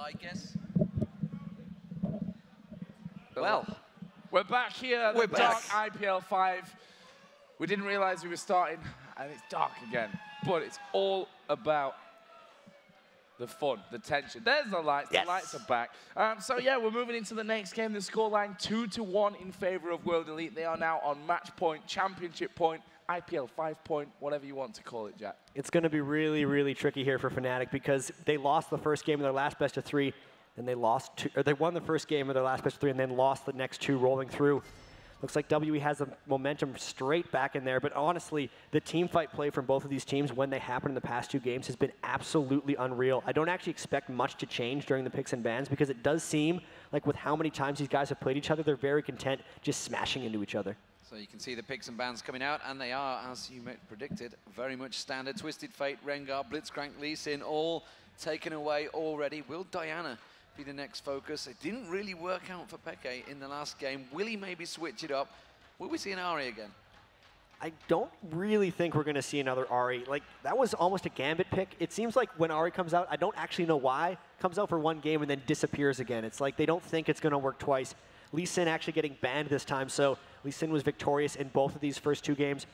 I guess. Well, we're back here at the dark IPL5. We didn't realize we were starting, and it's dark again. But it's all about the fun, the tension. There's the lights. Yes. The lights are back. So yeah, we're moving into the next game. The scoreline 2-1 in favor of World Elite. They are now on match point, championship point, IPL5 point, whatever you want to call it, Jack. It's going to be really, really tricky here for FNATIC because they lost the first game of their last best of 3, and they lost two, or they won the first game of their last best of 3, and then lost the next 2 rolling through. Looks like WE has the momentum straight back in there, but honestly, the team fight play from both of these teams when they happen in the past 2 games has been absolutely unreal. I don't actually expect much to change during the picks and bans because it does seem like with how many times these guys have played each other, they're very content just smashing into each other. So you can see the picks and bans coming out, and they are, as you predicted, very much standard. Twisted Fate, Rengar, Blitzcrank, Lee Sin, all taken away already. Will Diana be the next focus? It didn't really work out for Peke in the last game. Will he maybe switch it up? Will we see an Ari again? I don't really think we're going to see another Ari. Like, that was almost a Gambit pick. It seems like when Ari comes out, I don't actually know why, comes out for 1 game and then disappears again. It's like they don't think it's going to work twice. Lee Sin actually getting banned this time, so Lee Sin was victorious in both of these first 2 games.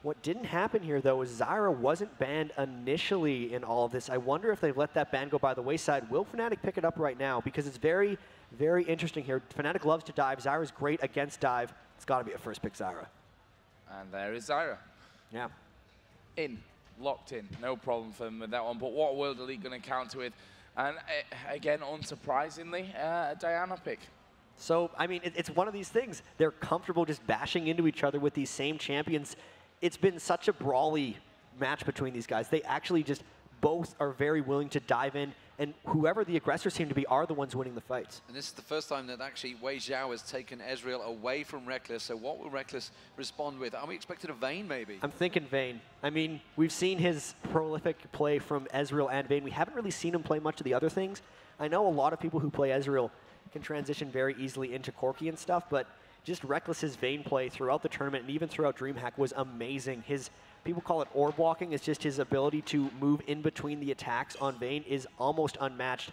What didn't happen here, though, is Zyra wasn't banned initially in all of this. I wonder if they've let that ban go by the wayside. Will FNATIC pick it up right now? Because it's very, very interesting here. FNATIC loves to dive. Zyra's great against dive. It's got to be a first pick Zyra. And there is Zyra. Yeah. Locked in. No problem for them with that one. But what World Elite going to counter with? And again, unsurprisingly, a Diana pick. So, I mean, it's one of these things. They're comfortable just bashing into each other with these same champions. It's been such a brawly match between these guys. They actually just both are very willing to dive in, and whoever the aggressors seem to be are the ones winning the fights. And this is the first time that actually Wei Xiao has taken Ezreal away from Reckless. So what will Reckless respond with? Are we expected a Vayne, maybe? I'm thinking Vayne. I mean, we've seen his prolific play from Ezreal and Vayne. We haven't really seen him play much of the other things. I know a lot of people who play Ezreal can transition very easily into Corki and stuff, but just Reckless's Vayne play throughout the tournament and even throughout DreamHack was amazing. His, people call it orb walking, it's just his ability to move in between the attacks on Vayne is almost unmatched.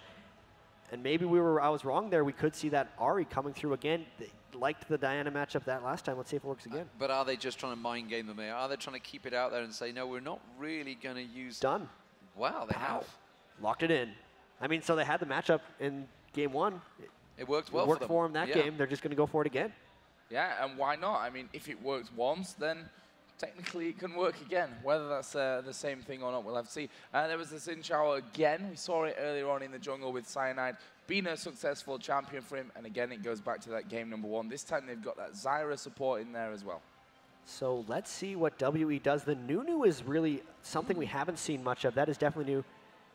And maybe I was wrong there. We could see that Ari coming through again. They liked the Diana matchup that last time. Let's see if it works again. But are they just trying to mind game them here? Are they trying to keep it out there and say, no, we're not really going to use... Done. Wow, they have. Locked it in. I mean, so they had the matchup in game 1. It worked well for them. For them that game. They're just going to go for it again. Yeah, and why not? I mean, if it works once, then technically it can work again. Whether that's the same thing or not, we'll have to see. There was the Xin Chao again. We saw it earlier on in the jungle with Cyanide being a successful champion for him. And again, it goes back to that game number 1. This time they've got that Zyra support in there as well. So let's see what WE does. The Nunu is really something we haven't seen much of. That is definitely new.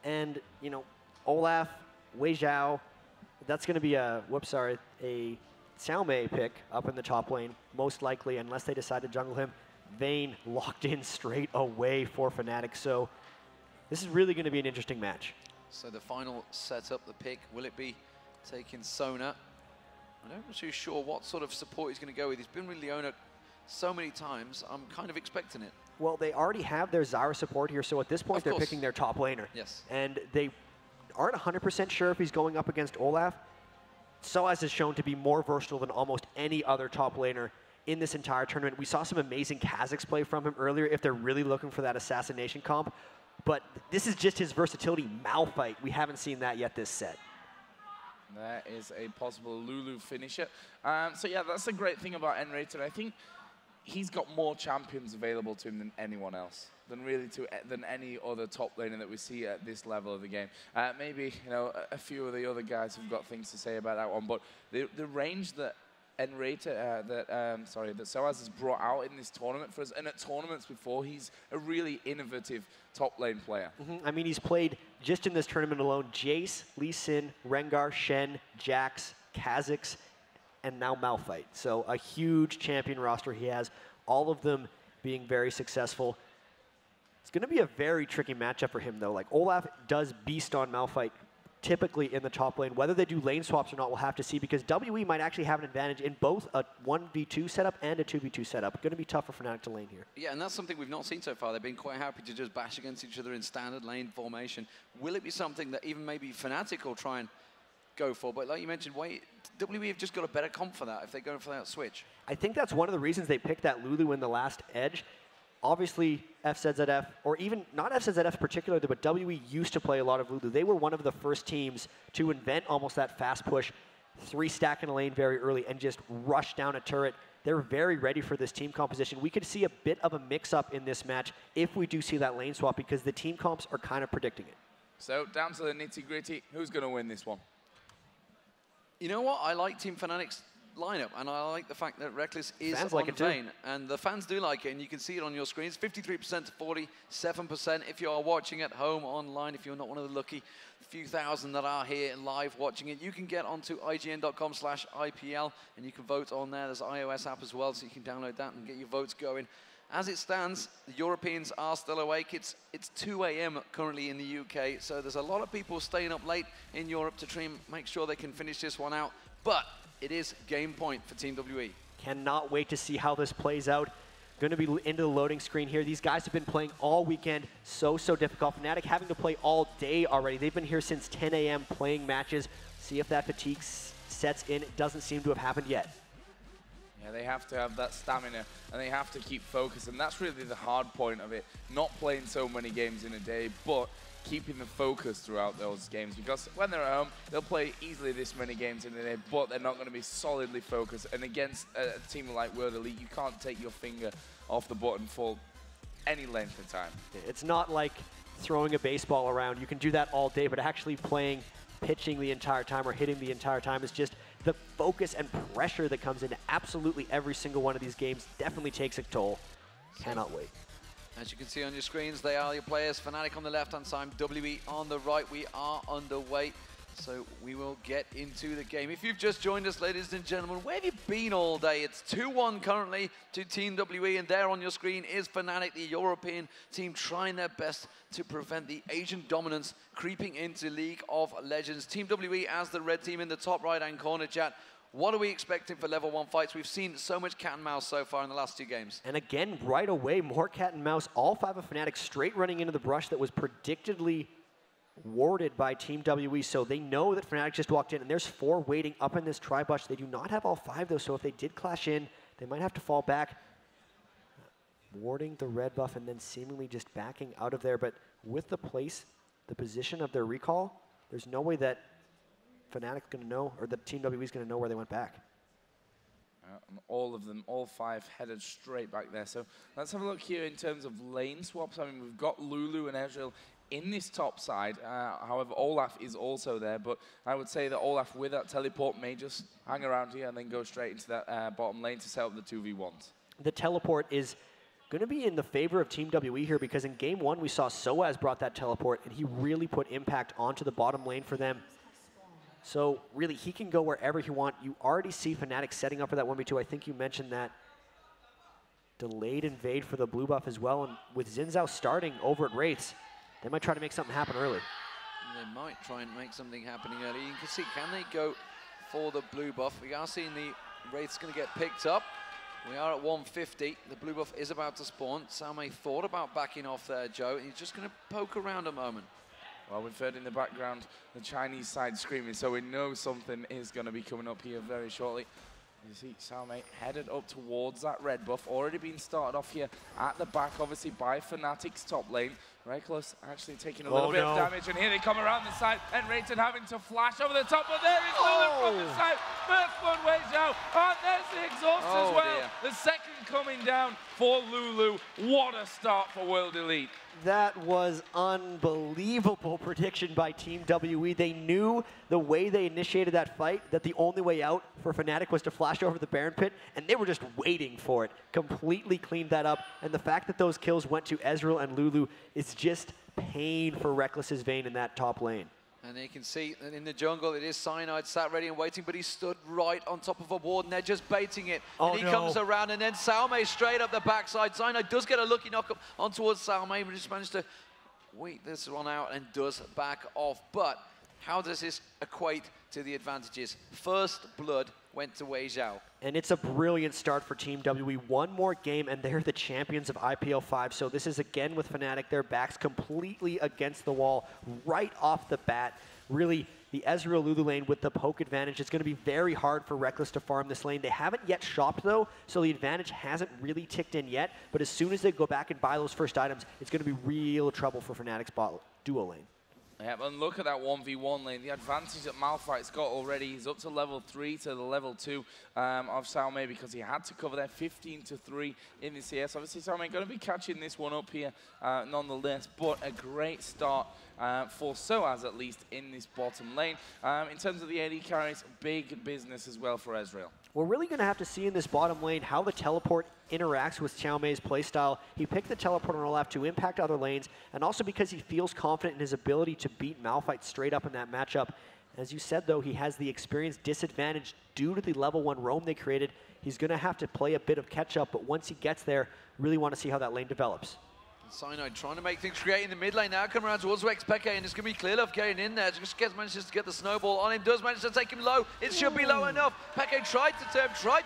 And, you know, Olaf, Wei Xiao, that's going to be a Xiao Mei pick up in the top lane, most likely, unless they decide to jungle him. Vayne locked in straight away for FNATIC. So this is really going to be an interesting match. So the final setup, the pick, will it be taking Sona? I'm not too sure what sort of support he's going to go with. He's been with Leona so many times, I'm kind of expecting it. Well, they already have their Zyra support here, so at this point they're picking their top laner. Yes. And they aren't 100% sure if he's going up against Olaf. Soaz has shown to be more versatile than almost any other top laner in this entire tournament. We saw some amazing Kha'Zix play from him earlier if they're really looking for that assassination comp. But this is just his versatility Malphite. We haven't seen that yet this set. There is a possible Lulu finisher. So yeah, that's the great thing about N-Rated. I think he's got more champions available to him than anyone else, than any other top laner that we see at this level of the game. Maybe, you know, a few of the other guys have got things to say about that one, but the range that that Soaz has brought out in this tournament for us, and at tournaments before, he's a really innovative top lane player. I mean, he's played just in this tournament alone Jace, Lee Sin, Rengar, Shen, Jax, Kha'Zix, and now Malphite. So a huge champion roster he has, all of them being very successful. It's going to be a very tricky matchup for him, though. Like, Olaf does beast on Malphite typically in the top lane. Whether they do lane swaps or not, we'll have to see, because WE might actually have an advantage in both a 1v2 setup and a 2v2 setup. Going to be tough for FNATIC to lane here. Yeah, and that's something we've not seen so far. They've been quite happy to just bash against each other in standard lane formation. Will it be something that even maybe FNATIC will try and go for. But like you mentioned, WWE have just got a better comp for that if they're going for that switch. I think that's one of the reasons they picked that Lulu in the last edge. Obviously, FZZF, or even not FZZF particularly, but WE used to play a lot of Lulu. They were one of the first teams to invent almost that fast push, 3-stack in a lane very early, and just rush down a turret. They're very ready for this team composition. We could see a bit of a mix-up in this match if we do see that lane swap, because the team comps are kind of predicting it. So down to the nitty-gritty, who's going to win this one? You know what? I like Team Fnatic's lineup, and I like the fact that Reckless is fans on like it too. Vayne, and the fans do like it, and you can see it on your screens. 53% to 47% if you are watching at home online. If you're not one of the lucky few thousand that are here live watching it, you can get onto ign.com/IPL, and you can vote on there. There's an iOS app as well, so you can download that and get your votes going. As it stands, the Europeans are still awake. It's 2 a.m. currently in the UK, so there's a lot of people staying up late in Europe to try and make sure they can finish this one out. But it is game point for Team WE. Cannot wait to see how this plays out. Going to be into the loading screen here. These guys have been playing all weekend. So difficult. FNATIC having to play all day already. They've been here since 10 a.m. playing matches. See if that fatigue sets in. It doesn't seem to have happened yet. Yeah, they have to have that stamina, and they have to keep focused, and that's really the hard point of it. Not playing so many games in a day, but keeping the focus throughout those games, because when they're at home, they'll play easily this many games in a day, but they're not going to be solidly focused. And against a team like World Elite, you can't take your finger off the button for any length of time. It's not like throwing a baseball around. You can do that all day, but actually pitching the entire time or hitting the entire time is just the focus and pressure that comes into absolutely every single one of these games definitely takes a toll. Cannot wait. As you can see on your screens, they are your players. FNATIC on the left-hand side, WE on the right. We are underway, so we will get into the game. If you've just joined us, ladies and gentlemen, where have you been all day? It's 2-1 currently to Team WE, and there on your screen is FNATIC, the European team, trying their best to prevent the Asian dominance creeping into League of Legends. Team WE as the red team in the top right-hand corner, chat. What are we expecting for level 1 fights? We've seen so much cat and mouse so far in the last 2 games. And again, right away, more cat and mouse. All 5 of FNATIC straight running into the brush that was predictably warded by Team WE. So they know that FNATIC just walked in, and there's 4 waiting up in this tri-bush. They do not have all 5, though, so if they did clash in, they might have to fall back. Warding the red buff and then seemingly just backing out of there. But with the position of their recall, there's no way that FNATIC's going to know, or the Team WE's going to know where they went back. All of them, all 5 headed straight back there. So let's have a look here in terms of lane swaps. I mean, we've got Lulu and Ezreal in this top side. However, Olaf is also there, but I would say that Olaf with that teleport may just hang around here and then go straight into that bottom lane to set up the 2v1s. The teleport is going to be in the favor of Team WE here, because in game 1 we saw Soaz brought that teleport, and he really put impact onto the bottom lane for them. So really, he can go wherever he wants. You already see FNATIC setting up for that 1v2. I think you mentioned that delayed invade for the blue buff as well. And with Xin Zhao starting over at Wraiths, they might try to make something happen early. They might try and make something happening early. You can see, can they go for the blue buff? We are seeing the Wraiths going to get picked up. We are at 150. The blue buff is about to spawn. Salme thought about backing off there, Joe. He's just going to poke around a moment. Well, we've heard in the background the Chinese side screaming, so we know something is going to be coming up here very shortly. You see Salme headed up towards that red buff, already being started off here at the back, obviously by FNATIC's top lane. Reckless actually taking a little bit of damage, and here they come around the side, and Rayton having to flash over the top, but there is Lulu from the side. First one, Wei Zhao, and there's the exhaust as well. Dear. The second coming down for Lulu. What a start for World Elite. That was unbelievable prediction by Team WE. They knew the way they initiated that fight, that the only way out for FNATIC was to flash over the Baron Pit, and they were just waiting for it. Completely cleaned that up, and the fact that those kills went to Ezreal and Lulu is just pain for Reckless's Vayne in that top lane. And you can see that in the jungle, it is Cyanide sat ready and waiting, but he stood right on top of a ward, and they're just baiting it. And he comes around, and then Salme straight up the backside. Cyanide does get a lucky knock up on towards Salme, but just managed to wait this one out and does back off. But how does this equate to the advantages? First blood went to Wei Zhao. And it's a brilliant start for Team WE. One more game, and they're the champions of IPL5. So this is again with FNATIC, their backs completely against the wall right off the bat. Really the Ezreal Lulu lane with the poke advantage. It's going to be very hard for Reckless to farm this lane. They haven't yet shopped, though, so the advantage hasn't really ticked in yet. But as soon as they go back and buy those first items, it's going to be real trouble for FNATIC's bot duo lane. Yeah, and look at that 1v1 lane. The advantage that Malphite's got already. He's up to level 3 to the level 2 of Xiaomei because he had to cover there 15-3 in the CS. Obviously, Xiaomei going to be catching this one up here nonetheless, but a great start for Soaz, at least, in this bottom lane. In terms of the AD carries, big business as well for Ezreal. We're really going to have to see in this bottom lane how the teleport interacts with Xiaomei's playstyle. He picked the teleport on Olaf to impact other lanes, and also because he feels confident in his ability to beat Malphite straight up in that matchup. As you said, though, he has the experience disadvantage due to the level 1 roam they created. He's going to have to play a bit of catch-up, but once he gets there, really want to see how that lane develops. Cyanide trying to make things create in the mid lane now, come around towards Rex Peke, and it's going to be Clearlove getting in there. Just manages to get the snowball on him, does manage to take him low. It should be low enough. Peke tried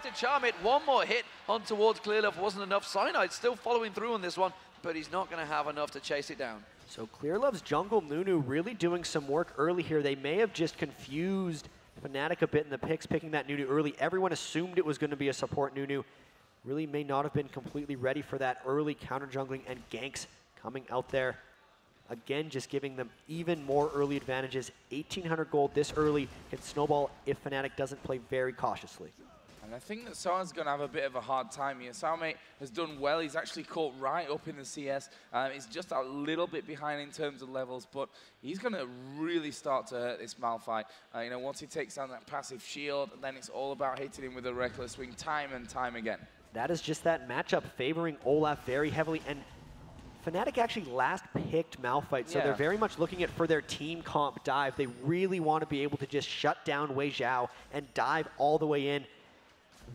to charm it. One more hit on towards Clearlove wasn't enough. Cyanide still following through on this one, but he's not going to have enough to chase it down. So Clearlove's jungle Nunu really doing some work early here. They may have just confused FNATIC a bit in the picks, picking that Nunu early. Everyone assumed it was going to be a support Nunu. Really may not have been completely ready for that early counter jungling, and ganks coming out there. Again, just giving them even more early advantages. 1,800 gold this early can snowball if FNATIC doesn't play very cautiously. And I think that Soa's going to have a bit of a hard time here. Xiaomei has done well. He's actually caught right up in the CS. He's just a little bit behind in terms of levels, but he's going to really start to hurt this Malphite. You know, once he takes down that passive shield, then it's all about hitting him with a reckless swing time and time again. That is just that matchup favoring Olaf very heavily, and FNATIC actually last picked Malphite, so they're very much looking at for their team comp dive. They really want to be able to just shut down Wei Zhao and dive all the way in.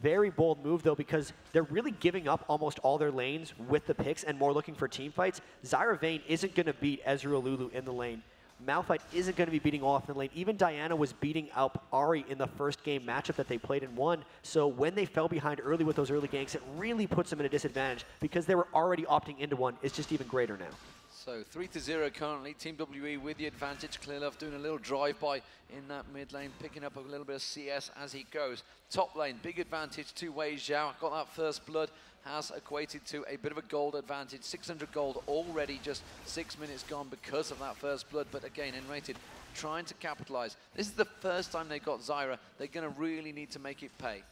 Very bold move, though, because they're really giving up almost all their lanes with the picks and more looking for team fights. Zyra Vayne isn't going to beat Ezreal Lulu in the lane. Malphite isn't going to be beating Olaf in the lane. Even Diana was beating up Ahri in the first game matchup that they played and won. So when they fell behind early with those early ganks, it really puts them at a disadvantage because they were already opting into one. It's just even greater now. So 3-0 currently. Team WE with the advantage. Clearlove doing a little drive-by in that mid lane, picking up a little bit of CS as he goes. Top lane, big advantage to Wei Zhao. Got that first blood. Has equated to a bit of a gold advantage. 600 gold already, just 6 minutes gone because of that first blood. But again, Enrated trying to capitalize. This is the first time they got Zyra. They're going to really need to make it pay.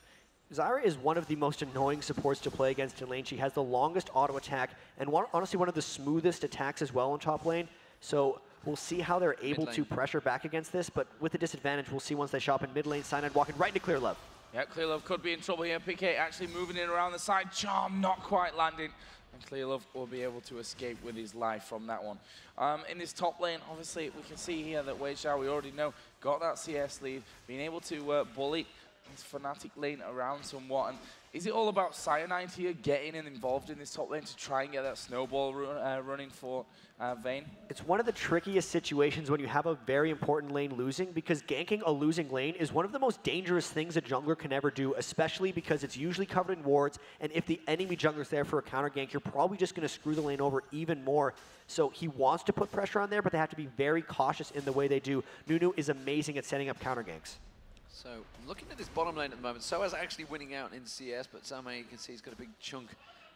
Zyra is one of the most annoying supports to play against in lane. She has the longest auto attack and honestly one of the smoothest attacks as well in top lane. So we'll see how they're able to pressure back against this. But with the disadvantage, we'll see once they shop in mid lane. Cyanide walking right into Clearlove. Yeah, Clearlove could be in trouble here. PK actually moving in around the side. Charm not quite landing. And Clearlove will be able to escape with his life from that one. In this top lane, obviously, we can see here that Wei Zhao, we already know, got that CS lead, being able to bully his FNATIC lane around somewhat. And is it all about Cyanide here getting involved in this top lane to try and get that snowball running for Vayne? It's one of the trickiest situations when you have a very important lane losing, because ganking a losing lane is one of the most dangerous things a jungler can ever do, especially because it's usually covered in wards, and if the enemy jungler's there for a counter gank, you're probably just going to screw the lane over even more. So he wants to put pressure on there, but they have to be very cautious in the way they do. Nunu is amazing at setting up counter ganks. So looking at this bottom lane at the moment, Soaz actually winning out in CS, but Zame, you can see he's got a big chunk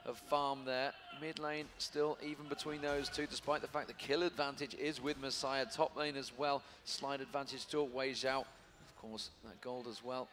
of farm there. Mid lane still even between those two, despite the fact the kill advantage is with Messiah. Top lane as well, slight advantage to Wei Zhao. Of course, that gold as well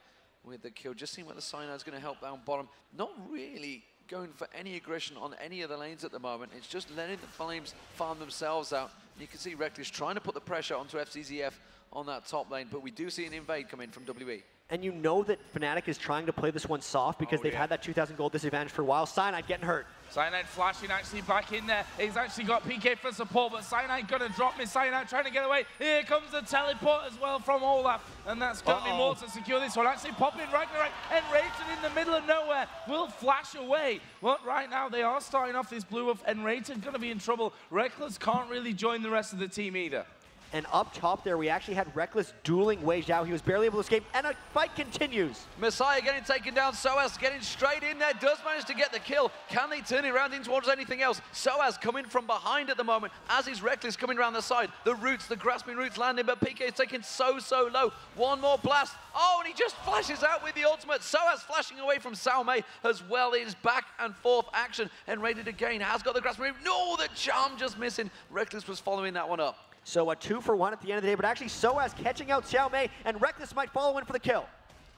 with the kill. Just seeing what the Cyanide's going to help down bottom. Not really going for any aggression on any of the lanes at the moment. It's just letting the Flames farm themselves out. You can see Reckless trying to put the pressure onto FCZF on that top lane, but we do see an invade come in from WE. And you know that FNATIC is trying to play this one soft because they've had that 2,000 gold disadvantage for a while. Cyanide getting hurt. Cyanide flashing actually back in there. He's actually got PK for support, but Cyanide gonna drop me. Cyanide trying to get away. Here comes the teleport as well from Olaf, and that's gonna be more to secure this one. Actually popping Ragnarok, and Enrated in the middle of nowhere will flash away. But right now they are starting off this blue of Enrated, gonna be in trouble. Reckless can't really join the rest of the team either. And up top there, we actually had Reckless dueling Wei Zhao. He was barely able to escape, and a fight continues. Messiah getting taken down. Soaz getting straight in there. Does manage to get the kill. Can they turn it around in towards anything else? Soaz coming from behind at the moment, as is Reckless coming around the side. The roots, the grasping roots landing, but PK is taken so low. One more blast. Oh, and he just flashes out with the ultimate. Soaz flashing away from Sao Mei as well. It is back and forth action. And rated again. Has got the grasping root. No, the charm just missing. Reckless was following that one up. So a 2-for-1 at the end of the day, but actually Soaz catching out Xiao Mei, and Reckless might follow in for the kill.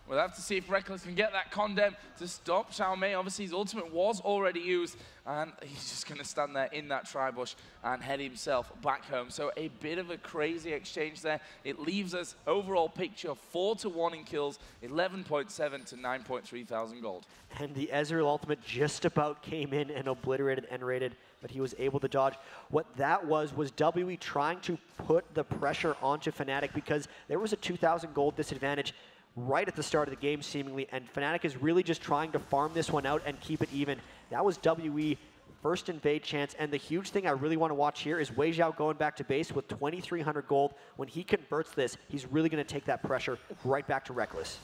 We'll have to see if Reckless can get that condemn to stop Xiao Mei. Obviously, his ultimate was already used, and he's just going to stand there in that tri-bush and head himself back home. So a bit of a crazy exchange there. It leaves us overall picture 4-1 in kills, 11.7 to 9.3 thousand gold. And the Ezreal ultimate just about came in and obliterated N-rated, but he was able to dodge. What that was WE trying to put the pressure onto FNATIC because there was a 2,000 gold disadvantage right at the start of the game, seemingly, and FNATIC is really just trying to farm this one out and keep it even. That was WE first invade chance, and the huge thing I really want to watch here is Wei Zhao going back to base with 2,300 gold. When he converts this, he's really going to take that pressure right back to Reckless.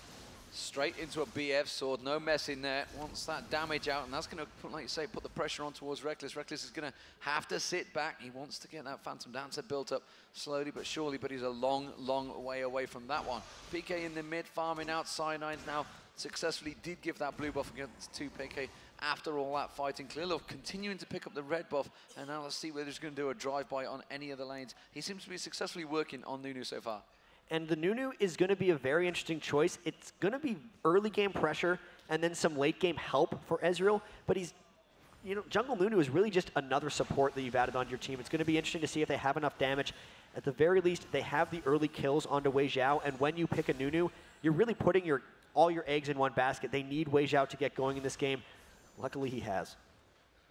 Straight into a BF sword, no mess in there. Wants that damage out, and that's going to, like you say, put the pressure on towards Reckless. Reckless is going to have to sit back. He wants to get that Phantom Dancer built up slowly but surely, but he's a long way away from that one. PK in the mid, farming out. Cyanide now successfully did give that blue buff against 2 PK after all that fighting. Clearlove continuing to pick up the red buff, and now let's see whether he's going to do a drive-by on any of the lanes. He seems to be successfully working on Nunu so far. And the Nunu is going to be a very interesting choice. It's going to be early game pressure and then some late game help for Ezreal, but he's, you know, Jungle Nunu is really just another support that you've added onto your team. It's going to be interesting to see if they have enough damage. At the very least, they have the early kills onto Wei Zhao, and when you pick a Nunu, you're really putting all your eggs in one basket. They need Wei Zhao to get going in this game. Luckily, he has.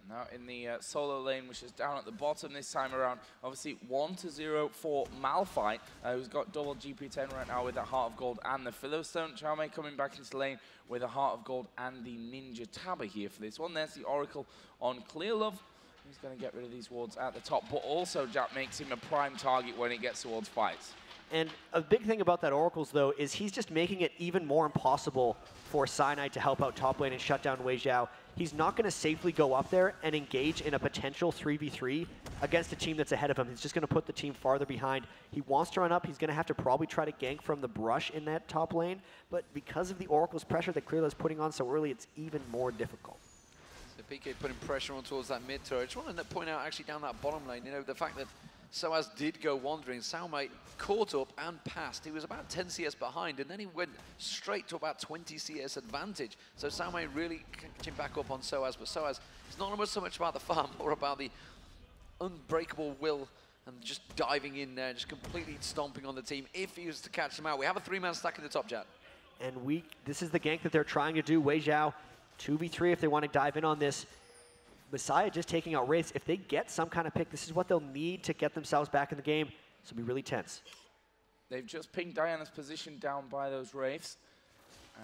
Now in the solo lane, which is down at the bottom this time around, obviously 1-0 for Malphite, who's got double GP10 right now with the Heart of Gold and the Philostone. Xiao Mei coming back into the lane with the Heart of Gold and the Ninja Tabba here for this one. There's the Oracle on Clearlove. He's going to get rid of these wards at the top, but also Jack makes him a prime target when it gets towards fights. And a big thing about that Oracles, though, is he's just making it even more impossible for Cyanide to help out top lane and shut down Wei Zhao. He's not going to safely go up there and engage in a potential 3v3 against a team that's ahead of him. He's just going to put the team farther behind. He wants to run up. He's going to have to probably try to gank from the brush in that top lane. But because of the Oracle's pressure that Clearlove's putting on so early, it's even more difficult. So PK putting pressure on towards that mid turret. I just want to point out actually down that bottom lane, you know, the fact that Soaz did go wandering. Sao Mei caught up and passed. He was about 10 CS behind, and then he went straight to about 20 CS advantage. So Sao Mei really catching back up on Soaz, but Soaz is not so much about the farm, more about the unbreakable will and just diving in there, just completely stomping on the team if he was to catch them out. We have a 3-man stack in the top, Jet. And this is the gank that they're trying to do. Wei Zhao, 2v3 if they want to dive in on this. Messiah just taking out Wraiths. If they get some kind of pick, this is what they'll need to get themselves back in the game. This will be really tense. They've just pinged Diana's position down by those Wraiths,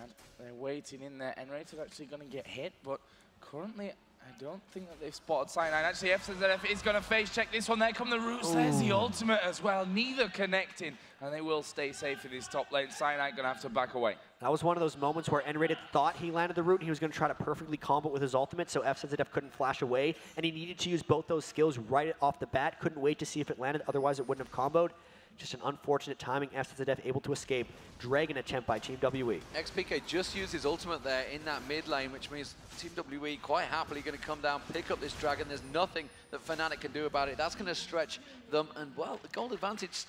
and they're waiting in there. N-Rated actually going to get hit, but currently I don't think that they've spotted Cyanide. Actually, FNATIC is going to face check this one. There come the roots. There's the ultimate as well. Neither connecting, and they will stay safe in this top lane. Cyanide going to have to back away. That was one of those moments where N-Rated thought he landed the root, and he was going to try to perfectly combo with his ultimate, so FNATIC couldn't flash away, and he needed to use both those skills right off the bat. Couldn't wait to see if it landed, otherwise it wouldn't have comboed. Just an unfortunate timing. FNATIC able to escape. Dragon attempt by Team WE. XPK just used his ultimate there in that mid lane, which means Team WE quite happily going to come down, pick up this Dragon. There's nothing that FNATIC can do about it. That's going to stretch them, and well, the gold advantage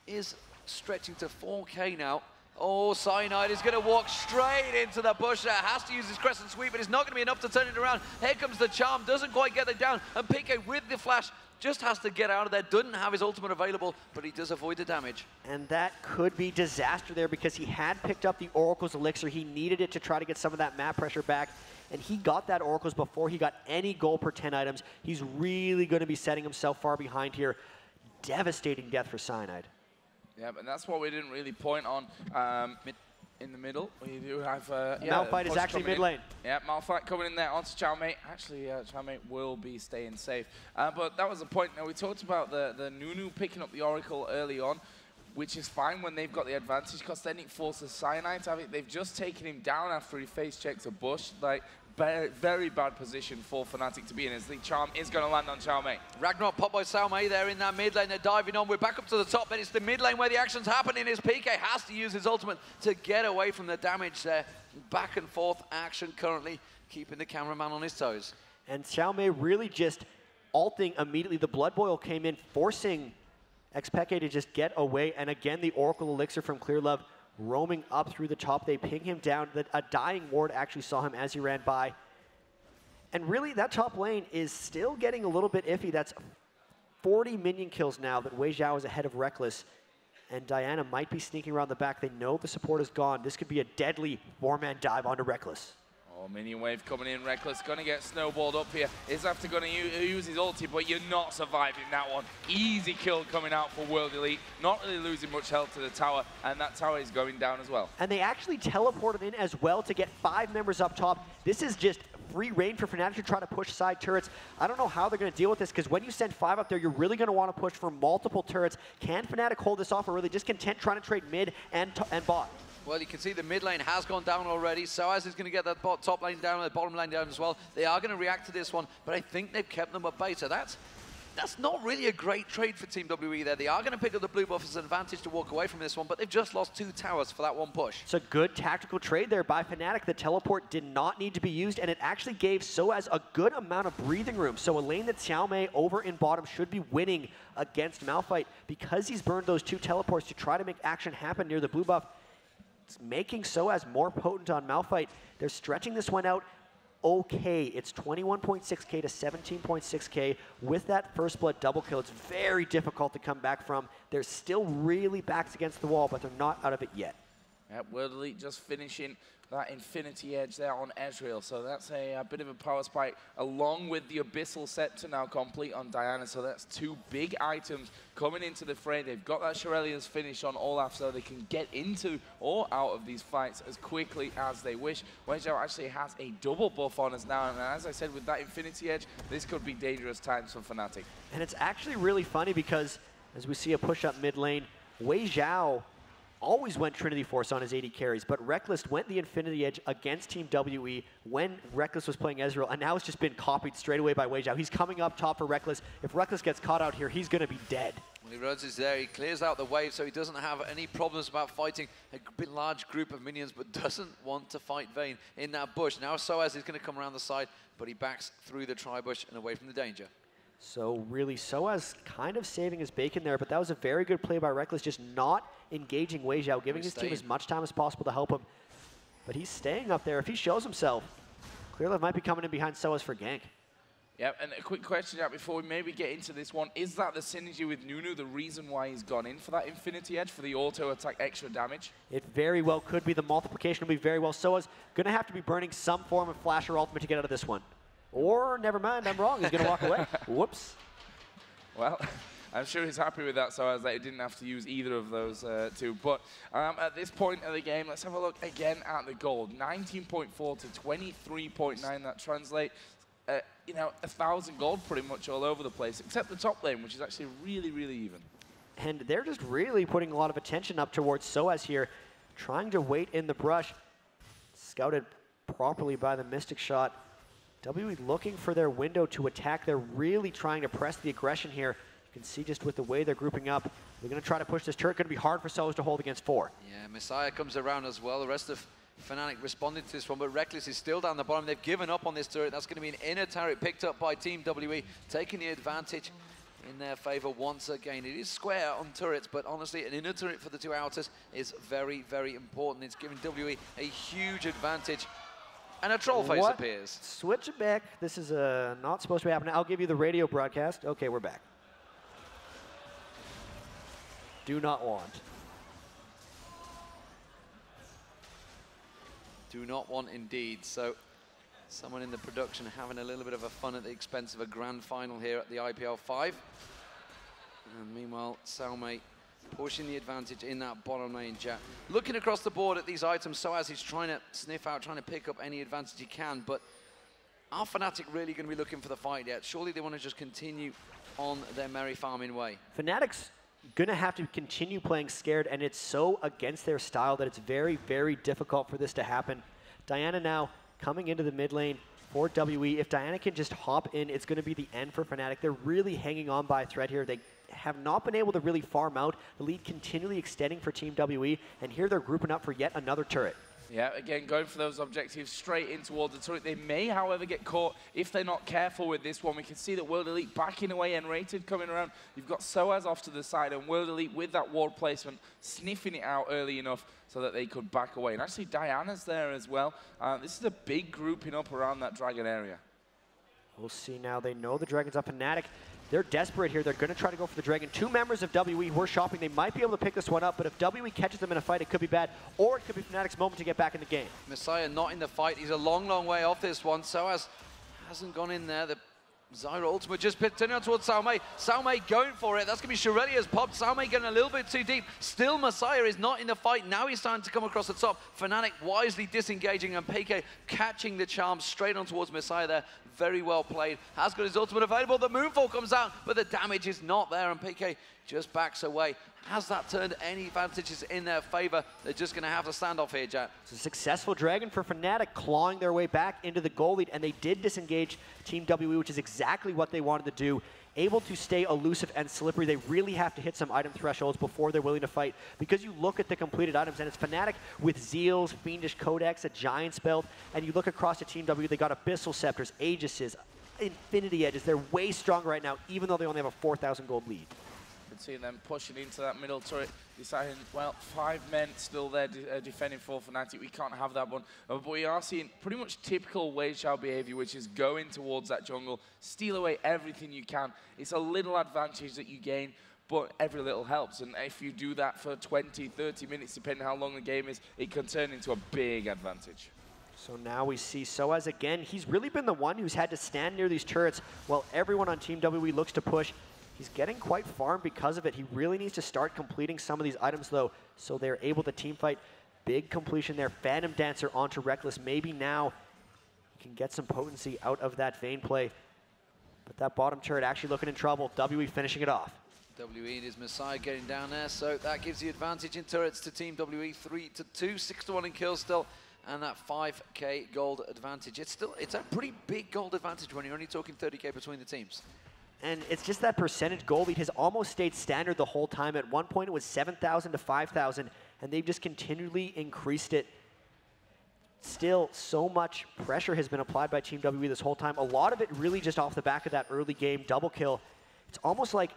is stretching to 4K now. Oh, Cyanide is going to walk straight into the bush there. Has to use his crescent sweep, but it's not going to be enough to turn it around. Here comes the charm, doesn't quite get it down, and PK with the flash just has to get out of there. Doesn't have his ultimate available, but he does avoid the damage. And that could be disaster there because he had picked up the Oracle's elixir. He needed it to try to get some of that map pressure back, and he got that Oracle's before he got any gold per 10 items. He's really going to be setting himself far behind here. Devastating death for Cyanide. Yeah, but that's what we didn't really point on. in the middle. We do have Malphite is actually mid lane. Yeah, Malphite coming in there onto Chowmate. Actually, Chowmate will be staying safe. But that was the point. Now, we talked about the Nunu picking up the Oracle early on, which is fine when they've got the advantage, because then it forces Cyanide to have it. They've just taken him down after he face checked a bush. Like, very, very bad position for FNATIC to be in, as the charm is going to land on Xiaomei. Ragnarok popped by Xiaomei there in that mid lane. They're diving on. We're back up to the top, but it's the mid lane where the action's happening. His PK has to use his ultimate to get away from the damage there. Back and forth action currently, keeping the cameraman on his toes. And Xiaomei really just ulting immediately. The Blood Boil came in, forcing Xpeke to just get away. And again, the Oracle Elixir from Clearlove roaming up through the top. They ping him down. A dying ward actually saw him as he ran by. And really, that top lane is still getting a little bit iffy. That's 40 minion kills now that Wei Zhao is ahead of Reckless. And Diana might be sneaking around the back. They know the support is gone. This could be a deadly four-man dive onto Reckless. Oh, minion wave coming in. Reckless going to get snowballed up here. Is after going to use his ulti, but you're not surviving that one. Easy kill coming out for World Elite. Not really losing much health to the tower, and that tower is going down as well. And they actually teleported in as well to get 5 members up top. This is just free reign for FNATIC to try to push side turrets. I don't know how they're going to deal with this, because when you send 5 up there, you're really going to want to push for multiple turrets. Can FNATIC hold this off, or really just content trying to trade mid and bot? Well, you can see the mid lane has gone down already. Soaz is going to get that top lane down and the bottom lane down as well. They are going to react to this one, but I think they've kept them at bay. So that's not really a great trade for Team WE there. They are going to pick up the blue buff as an advantage to walk away from this one, but they've just lost 2 towers for that one push. It's a good tactical trade there by FNATIC. The teleport did not need to be used, and it actually gave Soaz a good amount of breathing room. So a lane that Xiaomei over in bottom should be winning against Malphite, because he's burned those 2 teleports to try to make action happen near the blue buff. It's making Soaz more potent on Malphite. They're stretching this one out okay. It's 21.6k to 17.6k. With that first blood double kill, it's very difficult to come back from. They're still really backs against the wall, but they're not out of it yet. Yep, World Elite just finishing that Infinity Edge there on Ezreal. So that's a bit of a power spike, along with the Abyssal Scepter now complete on Diana. So that's 2 big items coming into the fray. They've got that Shurelya's finish on Olaf, so they can get into or out of these fights as quickly as they wish. Wei Zhao actually has a double buff on us now, and as I said, with that Infinity Edge, this could be dangerous times for FNATIC. And it's actually really funny, because as we see a push up mid lane, Wei Zhao always went Trinity Force on his 80 carries, but Reckless went the Infinity Edge against Team WE when Reckless was playing Ezreal, and now it's just been copied straight away by Wei Zhao. He's coming up top for Reckless. If Reckless gets caught out here, he's going to be dead. When he runs is there, he clears out the wave, so he doesn't have any problems about fighting a bit large group of minions, but doesn't want to fight Vayne in that bush. Now Soaz is going to come around the side, but he backs through the tri-bush and away from the danger. So really, Soaz kind of saving his bacon there, but that was a very good play by Reckless, just not engaging Wei Zhao, giving his team as much time as possible to help him. But he's staying up there. If he shows himself, Clearlove might be coming in behind Soaz for gank. Yep, and a quick question out before we maybe get into this one. Is that the synergy with Nunu, the reason why he's gone in for that Infinity Edge, for the auto attack extra damage? It very well could be. The multiplication will be very well. Soaz going to have to be burning some form of flash or ultimate to get out of this one. Or, never mind, I'm wrong, he's going to walk away. Whoops. Well, I'm sure he's happy with that, so as that he didn't have to use either of those 2. But at this point of the game, let's have a look again at the gold. 19.4 to 23.9, that translates, you know, 1,000 gold pretty much all over the place, except the top lane, which is actually really, really even. And they're just really putting a lot of attention up towards Soaz here, trying to wait in the brush. Scouted properly by the Mystic Shot. WE looking for their window to attack. They're really trying to press the aggression here. You can see just with the way they're grouping up. They're going to try to push this turret. Going to be hard for Soaz to hold against 4. Yeah, Messiah comes around as well. The rest of FNATIC responded to this one, but Reckless is still down the bottom. They've given up on this turret. That's going to be an inner turret picked up by Team WE, taking the advantage in their favor once again. It is square on turrets, but honestly, an inner turret for the 2 outers is very, very important. It's giving WE a huge advantage. And a troll face appears. Switch it back. This is not supposed to be happening. I'll give you the radio broadcast. Okay, we're back. Do not want. Do not want indeed. So someone in the production having a little bit of a fun at the expense of a grand final here at the IPL5. And meanwhile, Xiaomei pushing the advantage in that bottom lane, chat. Looking across the board at these items, Soaz is trying to sniff out, trying to pick up any advantage he can, but are FNATIC really going to be looking for the fight yet? Surely they want to just continue on their merry farming way. FNATIC's going to have to continue playing scared, and it's so against their style that it's very, very difficult for this to happen. Diana now coming into the mid lane for WE. If Diana can just hop in, it's going to be the end for FNATIC. They're really hanging on by a thread here. They have not been able to really farm out. The lead continually extending for Team WE, and here they're grouping up for yet another turret. Yeah, again, going for those objectives straight in towards the turret. They may, however, get caught if they're not careful with this one. We can see that World Elite backing away and Rated coming around. You've got Soaz off to the side, and World Elite with that ward placement, sniffing it out early enough so that they could back away. And actually, Diana's there as well. This is a big grouping up around that Dragon area. We'll see now. They know the Dragon's up. FNATIC, they're desperate here. They're going to try to go for the Dragon. Two members of WE were shopping. They might be able to pick this one up, but if WE catches them in a fight, it could be bad, or it could be FNATIC's moment to get back in the game. Messiah not in the fight. He's a long, long way off this one. Soaz hasn't gone in there. The Zyra ultimate just turning out towards Salmei. Salmei going for it. That's going to be Shirellia's popped. Salmei getting a little bit too deep. Still Messiah is not in the fight. Now he's starting to come across the top. FNATIC wisely disengaging, and PK catching the charm straight on towards Messiah there. Very well played. Has got his ultimate available. The Moonfall comes out, but the damage is not there, and PK just backs away. Has that turned any advantages in their favor? They're just going to have to stand off here, Jack. It's a successful Dragon for FNATIC, clawing their way back into the goal lead, and they did disengage Team WE, which is exactly what they wanted to do. Able to stay elusive and slippery. They really have to hit some item thresholds before they're willing to fight, because you look at the completed items, and it's FNATIC with Zeals, Fiendish Codex, a Giant's Belt, and you look across to Team W, they got Abyssal Scepters, Aegises, Infinity Edges. They're way stronger right now, even though they only have a 4,000 gold lead. Seeing them pushing into that middle turret, deciding, well, 5 men still there defending for FNATIC. We can't have that one. But we are seeing pretty much typical Wei Xiao behavior, which is going towards that jungle, steal away everything you can. It's a little advantage that you gain, but every little helps. And if you do that for 20, 30 minutes, depending how long the game is, it can turn into a big advantage. So now we see Soaz again. He's really been the one who's had to stand near these turrets while everyone on Team WE looks to push. He's getting quite farmed because of it. He really needs to start completing some of these items, though, so they're able to team fight. Big completion there. Phantom Dancer onto Reckless. Maybe now he can get some potency out of that Vayne play. But that bottom turret actually looking in trouble. WE finishing it off. WE and his Messiah getting down there, so that gives the advantage in turrets to Team WE. 3-2, 6-1 in kills still, and that 5k gold advantage. It's a pretty big gold advantage when you're only talking 30k between the teams. And it's just that percentage goal lead has almost stayed standard the whole time. At one point, it was 7,000 to 5,000, and they've just continually increased it. Still, so much pressure has been applied by Team WE this whole time. A lot of it really just off the back of that early game double kill. It's almost like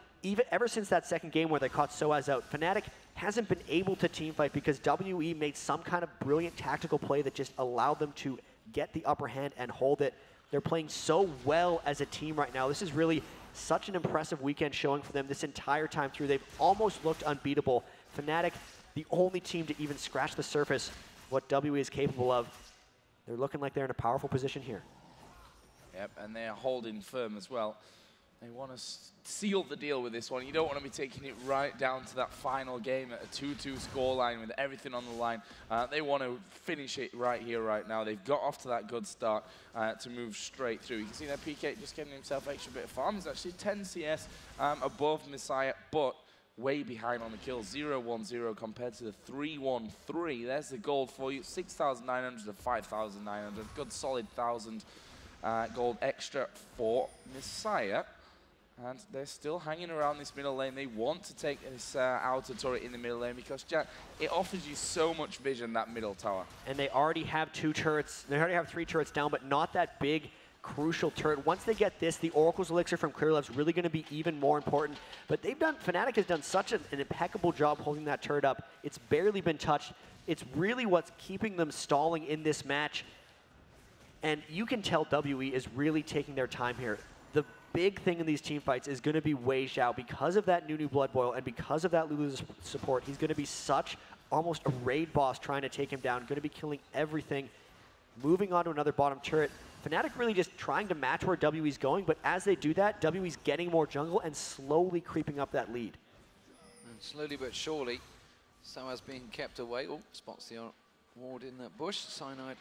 ever since that second game where they caught Soaz out, FNATIC hasn't been able to team fight because WE made some kind of brilliant tactical play that just allowed them to get the upper hand and hold it. They're playing so well as a team right now. This is really such an impressive weekend showing for them this entire time through. They've almost looked unbeatable. FNATIC, the only team to even scratch the surface of what WE is capable of. They're looking like they're in a powerful position here. Yep, and they're holding firm as well. They want to seal the deal with this one. You don't want to be taking it right down to that final game at a 2-2 scoreline with everything on the line. They want to finish it right here, right now. They've got off to that good start to move straight through. You can see that PK just getting himself an extra bit of farm. He's actually 10 CS above Messiah, but way behind on the kills. 0-1-0 compared to the 3-1-3. There's the gold for you. 6,900 to 5,900. Good solid 1,000 gold extra for Messiah. And they're still hanging around this middle lane. They want to take this outer turret in the middle lane because, Jack, it offers you so much vision, that middle tower. And they already have 2 turrets. They already have 3 turrets down, but not that big, crucial turret. Once they get this, the Oracle's Elixir from Clearlove is really going to be even more important. But FNATIC has done such an impeccable job holding that turret up. It's barely been touched. It's really what's keeping them stalling in this match. And you can tell WE is really taking their time here. The big thing in these team fights is going to be Wei Xiao. Because of that new Blood Boil and because of that Lulu's support, he's going to be such almost a raid boss trying to take him down, going to be killing everything. Moving on to another bottom turret. FNATIC really just trying to match where WE's going, but as they do that, WE's getting more jungle and slowly creeping up that lead. And slowly but surely, Soaz being kept away. Oh, spots the ward in that bush. Cyanide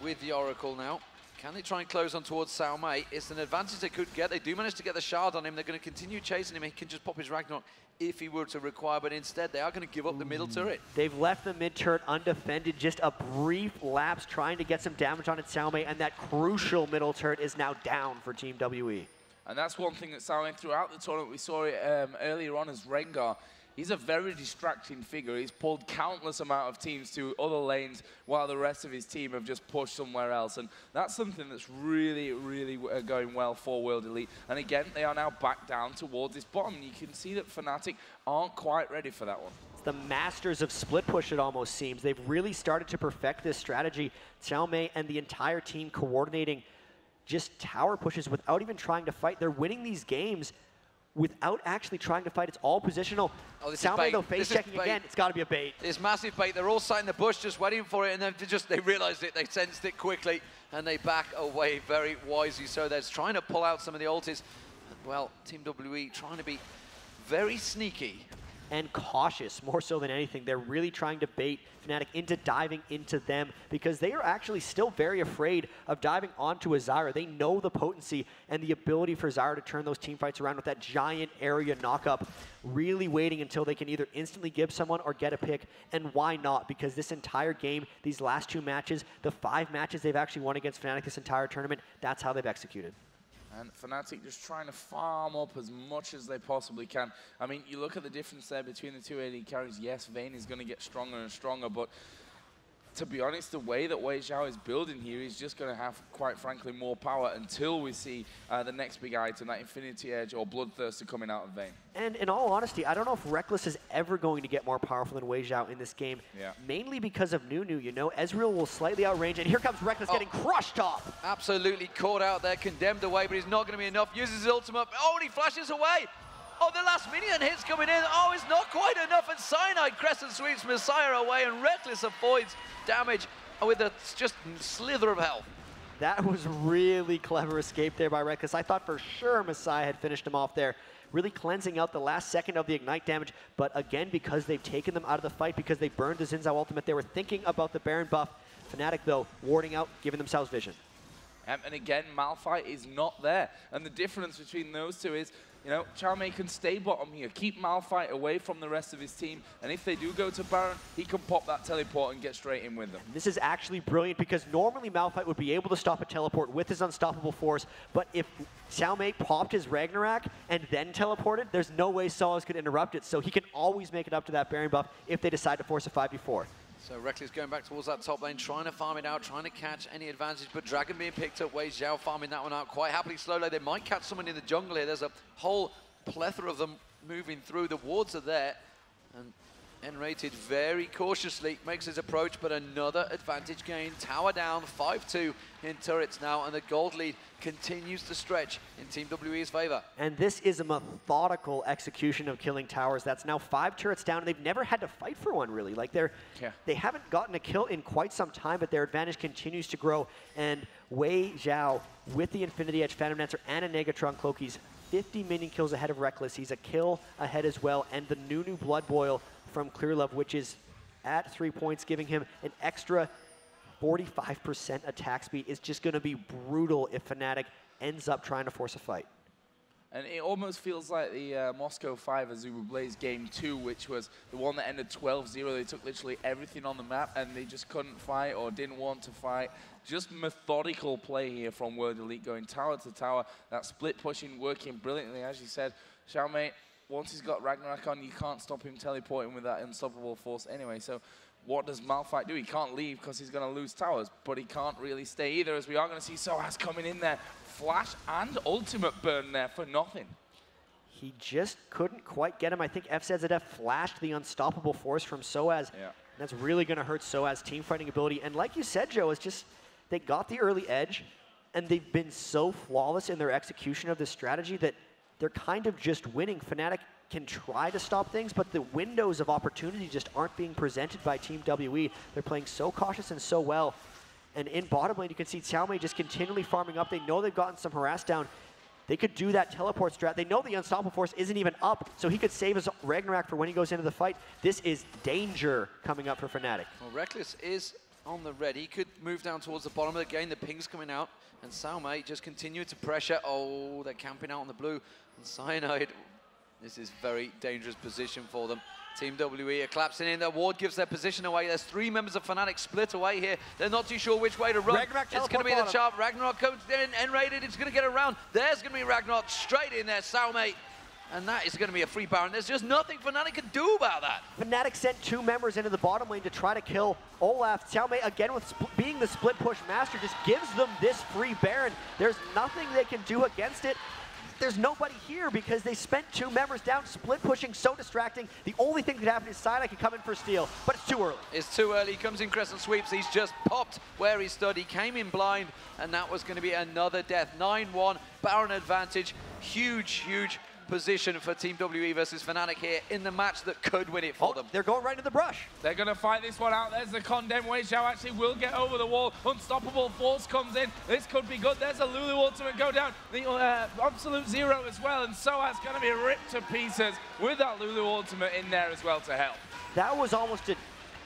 with the Oracle now. Can they try and close on towards Sao Mei? It's an advantage they could get. They do manage to get the shard on him. They're going to continue chasing him. He can just pop his Ragnarok if he were to require, but instead they are going to give up the middle turret. They've left the mid turret undefended, just a brief lapse trying to get some damage on it, Sao Mei, and that crucial middle turret is now down for Team WE. And that's one thing that Sao Mei throughout the tournament, we saw it earlier on as Rengar. He's a very distracting figure. He's pulled countless amount of teams to other lanes while the rest of his team have just pushed somewhere else. And that's something that's really, really going well for World Elite. And again, they are now back down towards this bottom. You can see that FNATIC aren't quite ready for that one. It's the masters of split push, it almost seems. They've really started to perfect this strategy. Sao Mei and the entire team coordinating just tower pushes without even trying to fight. They're winning these games without actually trying to fight. It's all positional. Oh, this Sao is Mei, bait. though, face checking again. It's got to be a bait. It's massive bait. They're all sat in the bush just waiting for it, and then they realized it. They sensed it quickly, and they back away very wisely. So they're trying to pull out some of the ultis. Well, Team WE trying to be very sneaky. And cautious, more so than anything. They're really trying to bait FNATIC into diving into them because they are actually still very afraid of diving onto a Zyra. They know the potency and the ability for Zyra to turn those team fights around with that giant area knockup, really waiting until they can either instantly give someone or get a pick. And why not? Because this entire game, these last 2 matches, the 5 matches they've actually won against FNATIC this entire tournament, that's how they've executed. And FNATIC just trying to farm up as much as they possibly can. I mean, you look at the difference there between the 2 AD carries. Yes, Vayne is going to get stronger and stronger, but to be honest, the way that Wei Xiao is building here, he's just going to have, quite frankly, more power until we see the next big item, that Infinity Edge or Bloodthirster coming out of Vayne. And in all honesty, I don't know if Reckless is ever going to get more powerful than Wei Xiao in this game. Yeah. Mainly because of Nunu, you know. Ezreal will slightly outrange, and here comes Reckless getting crushed off. Absolutely caught out there, condemned away, but he's not going to be enough. Uses his ultimate. Oh, and he flashes away. Oh, the last minion hit's coming in. Oh, it's not quite enough, and Cyanide Crescent sweeps Messiah away, and Reckless avoids damage with a just slither of health. That was really clever escape there by Reckless. I thought for sure Messiah had finished him off there, really cleansing out the last second of the Ignite damage. But again, because they've taken them out of the fight, because they burned the Xin Zhao ultimate, they were thinking about the Baron buff. FNATIC, though, warding out, giving themselves vision. And again, Malphite is not there. And the difference between those two is, you know, Sao Mei can stay bottom here, keep Malphite away from the rest of his team, and if they do go to Baron, he can pop that teleport and get straight in with them. This is actually brilliant because normally Malphite would be able to stop a teleport with his unstoppable force, but if Sao Mei popped his Ragnarok and then teleported, there's no way Solas could interrupt it, so he can always make it up to that Baron buff if they decide to force a 5v4. So Reckless going back towards that top lane, trying to farm it out, trying to catch any advantage, but Dragon being picked up, Wei Xiao farming that one out quite happily. Slow lane, they might catch someone in the jungle here. There's a whole plethora of them moving through. The wards are there, and N-rated very cautiously makes his approach, but another advantage gain. Tower down, 5-2 in turrets now, and the gold lead continues to stretch in Team WE's favor. And this is a methodical execution of killing towers. That's now 5 turrets down, and they've never had to fight for one, really. Like, they haven't gotten a kill in quite some time, but their advantage continues to grow. And Wei Xiao, with the Infinity Edge, Phantom Dancer, and a Negatron Cloak, he's 50 minion kills ahead of Reckless. He's a kill ahead as well, and the Nunu Blood Boil from Clearlove, which is at 3 points, giving him an extra 45% attack speed, is just going to be brutal if FNATIC ends up trying to force a fight. And it almost feels like the Moscow 5 Azubu Blaze Game 2, which was the one that ended 12-0. They took literally everything on the map, and they just couldn't fight or didn't want to fight. Just methodical play here from World Elite, going tower to tower. That split pushing working brilliantly, as you said. Sao Mei, once he's got Ragnarok on, you can't stop him teleporting with that unstoppable force anyway. So what does Malphite do? He can't leave because he's going to lose towers, but he can't really stay either, as we are going to see Soaz coming in there. Flash and ultimate burn there for nothing. He just couldn't quite get him. I think FZZF flashed the unstoppable force from Soaz. Yeah. That's really going to hurt Soaz's team fighting ability. And like you said, Joe, it's just they got the early edge, and they've been so flawless in their execution of this strategy that they're kind of just winning. FNATIC can try to stop things, but the windows of opportunity just aren't being presented by Team WE. They're playing so cautious and so well. And in bottom lane, you can see Sao Mei just continually farming up. They know they've gotten some harass down. They could do that teleport strat. They know the Unstoppable Force isn't even up, so he could save his Ragnarok for when he goes into the fight. This is danger coming up for FNATIC. Well, Reckless is on the red. He could move down towards the bottom of the game. The ping's coming out, and Salme just continue to pressure. Oh, they're camping out on the blue. And Cyanide, this is very dangerous position for them. Team WE are collapsing in. The ward gives their position away. There's 3 members of FNATIC split away here. They're not too sure which way to run. Ragnarok it's going to be the chart. Ragnarok comes in, N-rated. It's going to get around. There's going to be Ragnarok straight in there, Salme. And that is going to be a free Baron. There's just nothing FNATIC can do about that. FNATIC sent 2 members into the bottom lane to try to kill Olaf. Salme, again, with being the split push master, just gives them this free Baron. There's nothing they can do against it. There's nobody here because they spent 2 members down, split pushing, so distracting. The only thing that could happen is Cyanide could come in for a steal, but it's too early. It's too early. He comes in crescent sweeps. He's just popped where he stood. He came in blind, and that was going to be another death. 9-1, Baron advantage. Huge, huge position for Team WE versus FNATIC here in the match that could win it for them. They're going right into the brush. They're going to fight this one out. There's the Condemn. Wei Xiao actually will get over the wall. Unstoppable Force comes in. This could be good. There's a Lulu ultimate go down. The Absolute Zero as well. And Soaz going to be ripped to pieces with that Lulu ultimate in there as well to help. That was almost an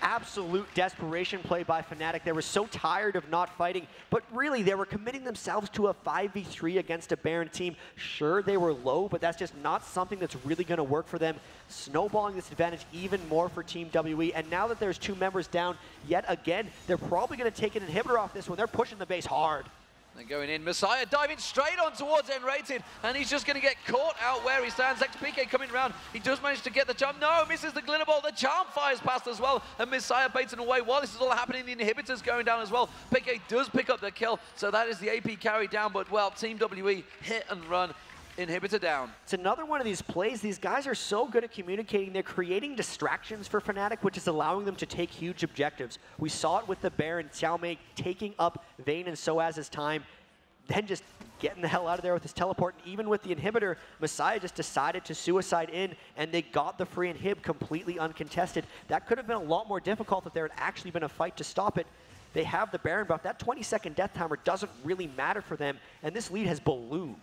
absolute desperation play by FNATIC. They were so tired of not fighting, but really they were committing themselves to a 5v3 against a Baron team. Sure, they were low, but that's just not something that's really going to work for them. Snowballing this advantage even more for Team WE, and now that there's 2 members down yet again, they're probably going to take an inhibitor off this one. They're pushing the base hard. They're going in. Messiah diving straight on towards N-rated, and he's just going to get caught out where he stands. XPK coming around. He does manage to get the charm. No, misses the glitter ball. The charm fires past as well, and Messiah baiting away. While this is all happening, the inhibitor's going down as well. PK does pick up the kill, so that is the AP carry down, but well, Team WE hit and run. Inhibitor down. It's another one of these plays. These guys are so good at communicating. They're creating distractions for FNATIC, which is allowing them to take huge objectives. We saw it with the Baron, Salme taking up Vayne and Soaz's time, then just getting the hell out of there with his teleport. And even with the inhibitor, Messiah just decided to suicide in, and they got the free inhib completely uncontested. That could have been a lot more difficult if there had actually been a fight to stop it. They have the Baron buff. That 20-second death timer doesn't really matter for them, and this lead has ballooned.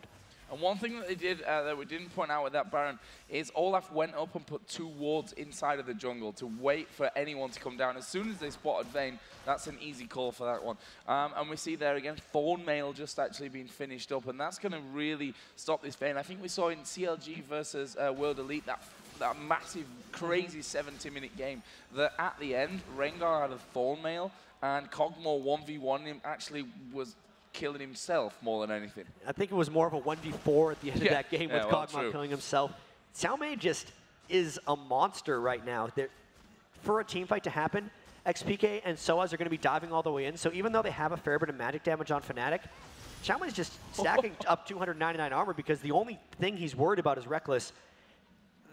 And one thing that they did that we didn't point out with that Baron is Olaf went up and put 2 wards inside of the jungle to wait for anyone to come down. As soon as they spotted Vayne, that's an easy call for that one. And we see there again, Thornmail just actually being finished up, and that's going to really stop this Vayne. I think we saw in CLG versus World Elite that massive, crazy 70-minute game that at the end, Rengar had a Thornmail, and Kog'Maw 1v1 him actually was killing himself more than anything. I think it was more of a 1v4 at the end of that game with Kog'Maw killing himself. Salme just is a monster right now. For a team fight to happen, XPK and Soaz are going to be diving all the way in, so even though they have a fair bit of magic damage on FNATIC, Salme is just stacking up 299 armor because the only thing he's worried about is Reckless.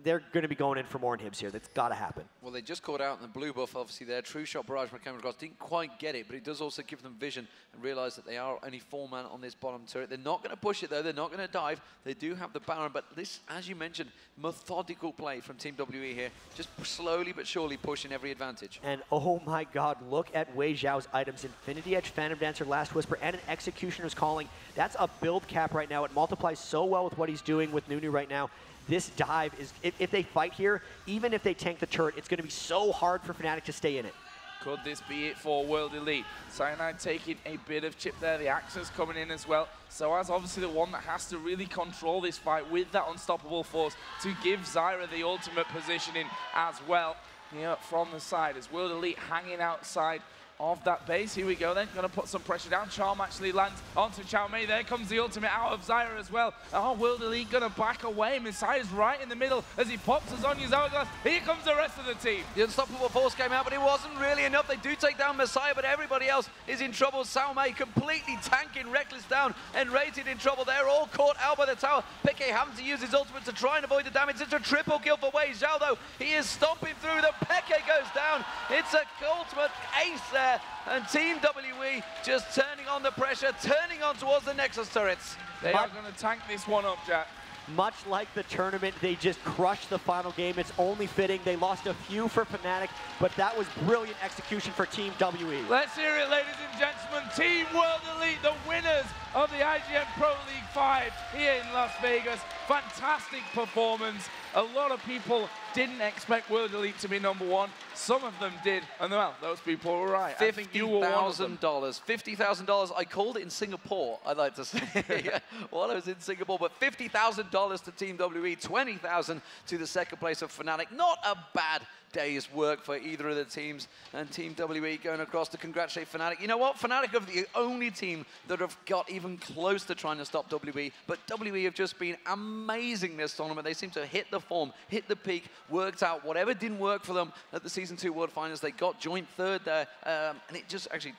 They're going to be going in for more inhibs here. That's got to happen. Well, they just caught out in the blue buff, obviously, there. True Shot Barrage from Cameron Cross didn't quite get it, but it does also give them vision and realize that they are only 4-man on this bottom turret. They're not going to push it, though. They're not going to dive. They do have the Baron, but this, as you mentioned, methodical play from Team WE here, just slowly but surely pushing every advantage. And oh my god, look at Wei Xiao's items. Infinity Edge, Phantom Dancer, Last Whisper, and an Executioner's Calling. That's a build cap right now. It multiplies so well with what he's doing with Nunu right now. This dive is, if they fight here, even if they tank the turret, it's going to be so hard for FNATIC to stay in it. Could this be it for World Elite? Cyanide taking a bit of chip there. The Axe's coming in as well. Soaz obviously the one that has to really control this fight with that Unstoppable Force to give Zyra the ultimate positioning as well. Here from the side as World Elite hanging outside of that base. Here we go then, going to put some pressure down. Charm actually lands onto Chow Mei. There comes the ultimate out of Zyra as well. Oh, World Elite going to back away. Messiah's right in the middle as he pops Azonya's hourglass. Here comes the rest of the team. The Unstoppable Force came out, but it wasn't really enough. They do take down Messiah, but everybody else is in trouble. Salme completely tanking Reckless down and Rated in trouble. They're all caught out by the tower. Piqué having to use his ultimate to try and avoid the damage. It's a triple kill for Wei Xiao, though. He is stomping through. The Piqué goes down. It's an ultimate ace there. And Team WE just turning on the pressure, turning on towards the Nexus turrets. They are going to tank this one up, Jack. Much like the tournament, they just crushed the final game. It's only fitting. They lost a few for FNATIC, but that was brilliant execution for Team WE. Let's hear it, ladies and gentlemen. Team World Elite, the winners of the the IGN Pro League 5 here in Las Vegas. Fantastic performance. A lot of people didn't expect World Elite to be #1. Some of them did, and well, those people were right. I think you were one of them. $50,000. $50,000. I called it in Singapore, I'd like to say, while I was in Singapore. But $50,000 to Team WE, $20,000 to the second place of FNATIC. Not a bad day's work for either of the teams, and Team WE going across to congratulate FNATIC. You know what? FNATIC are the only team that have got even close to trying to stop WE, but WE have just been amazing this tournament. They seem to hit the form, hit the peak, worked out whatever didn't work for them at the Season 2 World Finals. They got joint third there, and it just actually...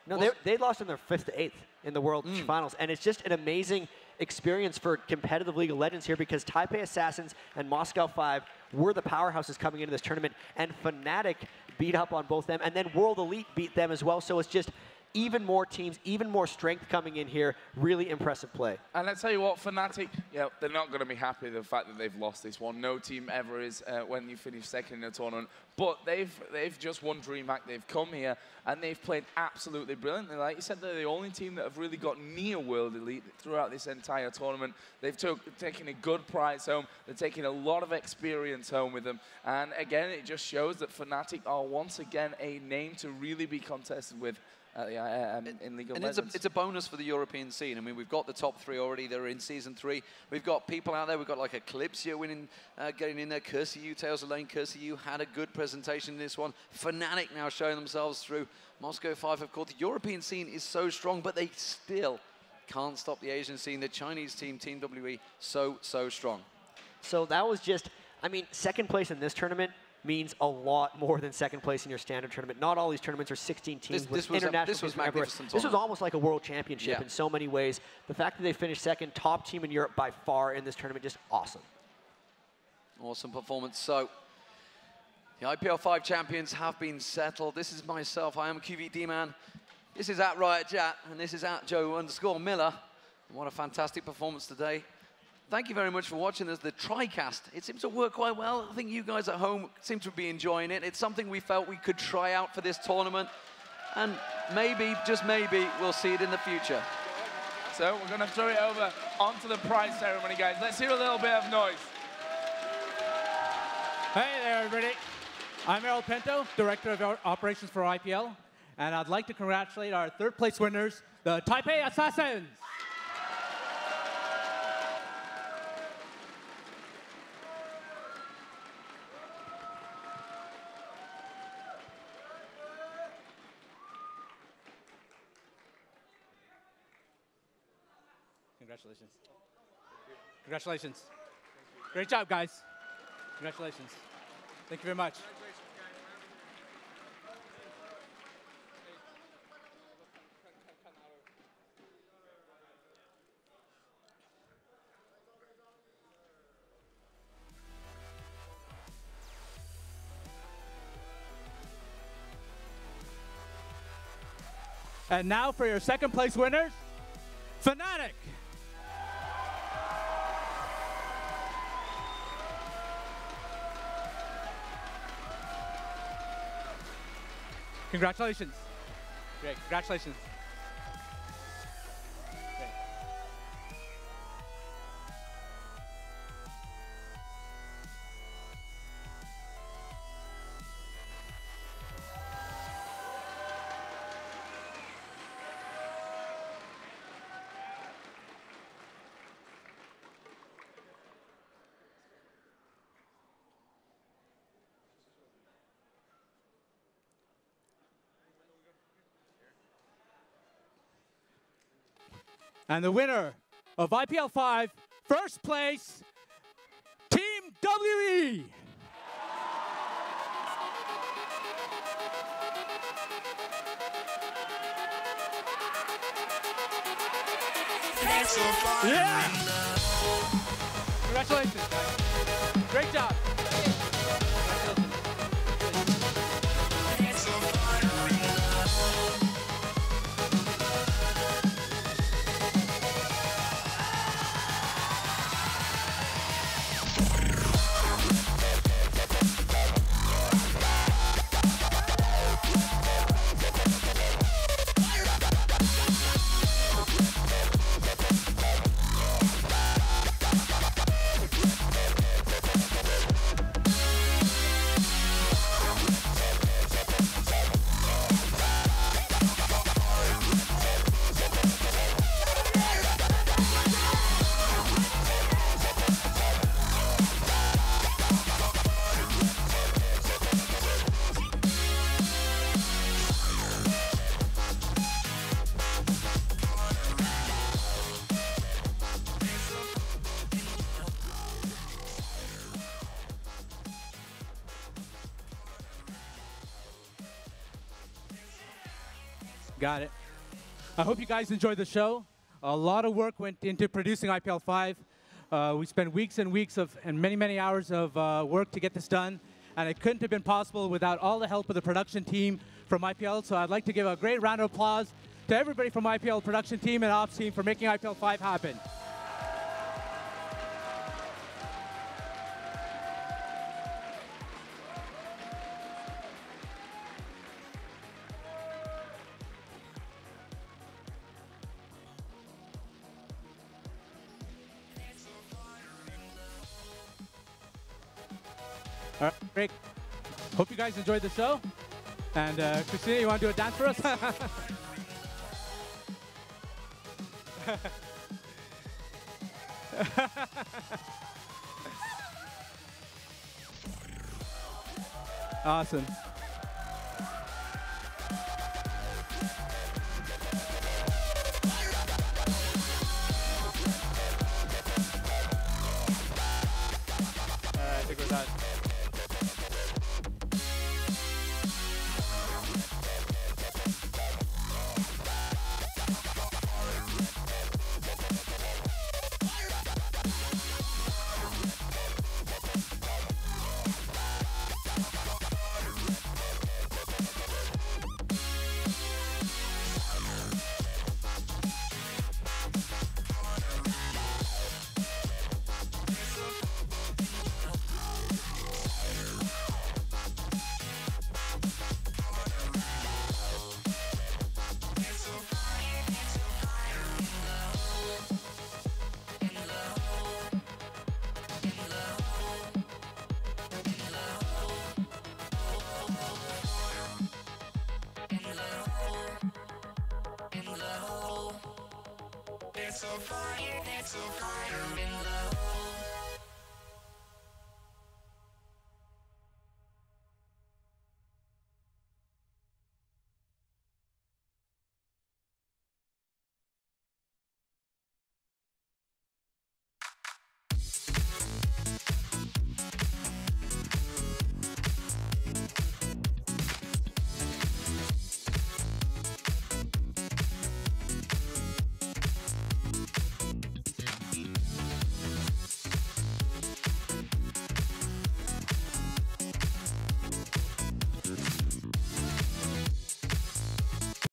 No, they lost in their 5th to 8th in the World Finals, and it's just an amazing experience for competitive League of Legends here because Taipei Assassins and Moscow 5 were the powerhouses coming into this tournament, and FNATIC beat up on both them, and then World Elite beat them as well. So it's just even more teams, even more strength coming in here. Really impressive play. And let's tell you what, FNATIC, they're not going to be happy with the fact that they've lost this one. No team ever is when you finish second in a tournament. But they've just won DreamHack. They've come here and they've played absolutely brilliantly. Like you said, they're the only team that have really got near World Elite throughout this entire tournament. They've taken a good prize home. They're taking a lot of experience home with them. And again, it just shows that FNATIC are once again a name to really be contested with. In League of Legends. It's a bonus for the European scene. I mean, we've got the top 3 already. They're in Season 3. We've got people out there. We've got like Eclipsia winning, getting in there. Cursiu, Tails of Lane. Cursiu had a good presentation in this one. FNATIC now showing themselves through. Moscow 5, of course. The European scene is so strong, but they still can't stop the Asian scene. The Chinese team, Team WE, so strong. So that was just, I mean, second place in this tournament means a lot more than second place in your standard tournament. Not all these tournaments are 16 teams with international teams. This was magnificent. This was almost like a world championship in so many ways. The fact that they finished second, top team in Europe by far in this tournament, just awesome. Awesome performance. So the IPL5 champions have been settled. This is myself. I am QVD Man. This is at Riot Jat, and this is at Joe_Miller. What a fantastic performance today. Thank you very much for watching this, the TriCast. It seems to work quite well. I think you guys at home seem to be enjoying it. It's something we felt we could try out for this tournament. And maybe, just maybe, we'll see it in the future. So we're going to throw it over onto the prize ceremony, guys. Let's hear a little bit of noise. Hey there, everybody. I'm Errol Pinto, Director of Operations for IPL. And I'd like to congratulate our third place winners, the Taipei Assassins. Congratulations. Congratulations. Great job, guys. Congratulations. Thank you very much. And now for your second place winners, FNATIC. Congratulations. Great, congratulations. Great. And the winner of IPL5, first place, Team WE. Yeah! Congratulations, guys. Great job. Got it. I hope you guys enjoyed the show. A lot of work went into producing IPL5. We spent weeks and weeks and many hours of work to get this done. And it couldn't have been possible without all the help of the production team from IPL. So I'd like to give a great round of applause to everybody from IPL production team and ops team for making IPL5 happen. All right, great. Hope you guys enjoyed the show. And Christina, you want to do a dance for us? Awesome. All right, I think we're done. It's a fire in the